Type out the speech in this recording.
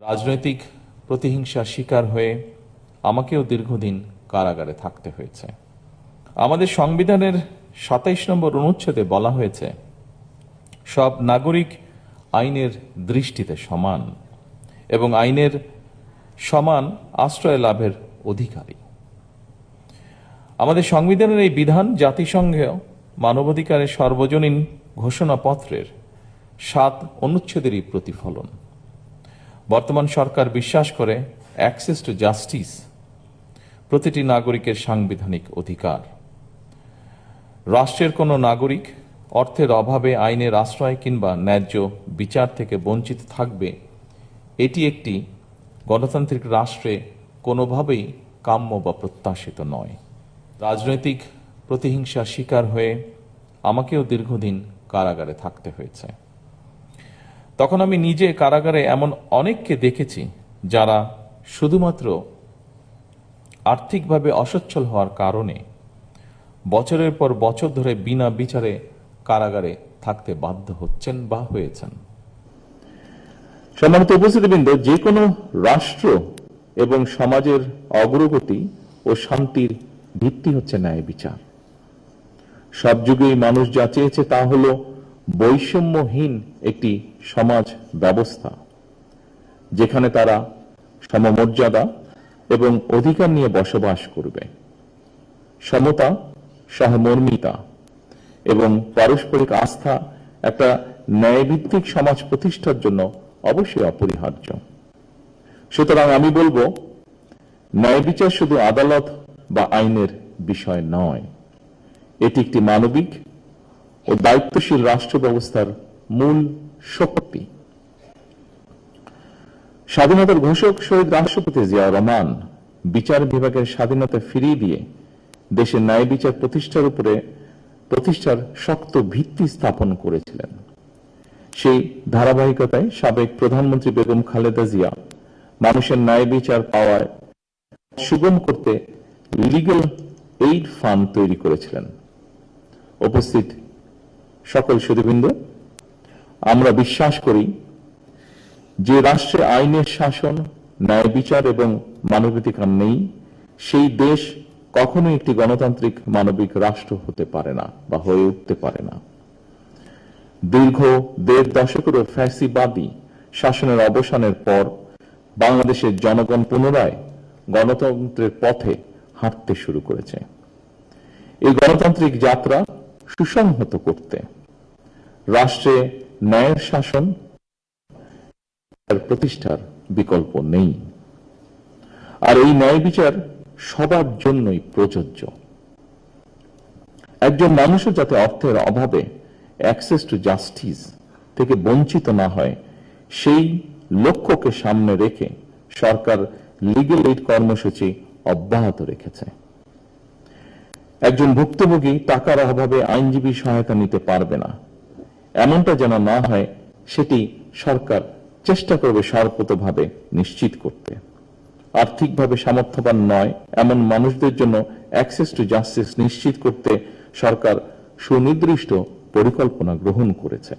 রাজনৈতিক প্রতিহিংসার শিকার হয়ে আমাকেও দীর্ঘদিন কারাগারে থাকতে হয়েছে। আমাদের সংবিধানের ২৭ নম্বর অনুচ্ছেদে বলা হয়েছে, সব নাগরিক আইনের দৃষ্টিতে সমান এবং আইনের সমান আশ্রয় লাভের অধিকারী। আমাদের সংবিধানের এই বিধান জাতিসংঘের মানবাধিকারের সর্বজনীন ঘোষণাপত্রের ৭ অনুচ্ছেদেরই প্রতিফলন। বর্তমান সরকার বিশ্বাস করে অ্যাক্সেস টু জাস্টিস প্রতিটি নাগরিকের সাংবিধানিক অধিকার। রাষ্ট্রের কোনো নাগরিক অর্থের অভাবে আইনের আশ্রয় কিংবা ন্যায্য বিচার থেকে বঞ্চিত থাকবে, এটি একটি গণতান্ত্রিক রাষ্ট্রে কোনোভাবেই কাম্য বা প্রত্যাশিত নয়। রাজনৈতিক প্রতিহিংসার শিকার হয়ে আমাকেও দীর্ঘদিন কারাগারে থাকতে হয়েছে। তখন আমি নিজে কারাগারে এমন অনেককে দেখেছি যারা শুধুমাত্র আর্থিকভাবে অসচ্ছল হওয়ার কারণে বছরের পর বছর ধরে বিনা বিচারে কারাগারে থাকতে বাধ্য হচ্ছেন বা হয়েছেন। সম্মানিত উপস্থিতিবৃন্দ, যে কোনো রাষ্ট্র এবং সমাজের অগ্রগতি ও শান্তির ভিত্তি হচ্ছে ন্যায় বিচার। সব যুগেই মানুষ যা চেয়েছে তা হল বৈষম্যহীন একটি সমাজ ব্যবস্থা, যেখানে তারা সমমর্যাদা এবং অধিকার নিয়ে বসবাস করবে। সমতা, সহমর্মিতা এবং পারস্পরিক আস্থা একটা ন্যায়ভিত্তিক সমাজ প্রতিষ্ঠার জন্য অবশ্যই অপরিহার্য। সুতরাং আমি বলবো, ন্যায় বিচার শুধু আদালত বা আইনের বিষয় নয়, এটি একটি মানবিক ও দায়িত্বশীল রাষ্ট্র ব্যবস্থার মূল শক্তি। স্বাধীনতার ঘোষক শহীদ রাষ্ট্রপতি জিয়াউর রহমান বিচার বিভাগের স্বাধীনতা ফিরিয়ে দিয়ে দেশের ন্যায় বিচার প্রতিষ্ঠার শক্ত ভিত্তি স্থাপন করেছিলেন। সেই ধারাবাহিকতায় সাবেক প্রধানমন্ত্রী বেগম খালেদা জিয়া মানুষের ন্যায় বিচার পাওয়ায় সুগম করতে লিগ্যাল এইড ফান্ড তৈরি করেছিলেন। উপস্থিত সকল সুধীবৃন্দ, আমরা বিশ্বাস করি যে রাষ্ট্রে আইনের শাসন, ন্যায় বিচার এবং মানবাধিকার নেই, সেই দেশ কখনোই একটি গণতান্ত্রিক মানবিক রাষ্ট্র হতে পারে না বা হয়ে উঠতে পারে না। দীর্ঘ ১.৫ দশকেরও ফ্যাসিবাদী শাসনের অবসানের পর বাংলাদেশের জনগণ পুনরায় গণতন্ত্রের পথে হাঁটতে শুরু করেছে। এই গণতান্ত্রিক যাত্রা সুসংহত করতে রাষ্ট্রে ন্যায়ের শাসন প্রতিষ্ঠার বিকল্প নেই, আর এই ন্যায় বিচার সবার জন্যই প্রযোজ্য। একজন মানুষও যাতে অর্থের অভাবে অ্যাক্সেস টু জাস্টিস থেকে বঞ্চিত না হয়, সেই লক্ষ্যকে সামনে রেখে সরকার লিগ্যাল এইড কর্মসূচি অব্যাহত রেখেছে। একজন ভুক্তভোগী টাকার অভাবে আইনজীবী সহায়তা নিতে পারবে না, এমনটা যেন না হয়, সেটি সরকার চেষ্টা করবে সর্বতোভাবে নিশ্চিত করতে। আর্থিকভাবে সামর্থ্যবান নয় এমন মানুষদের জন্য অ্যাক্সেস টু জাস্টিস নিশ্চিত করতে সরকার সুনির্দিষ্ট পরিকল্পনা গ্রহণ করেছে।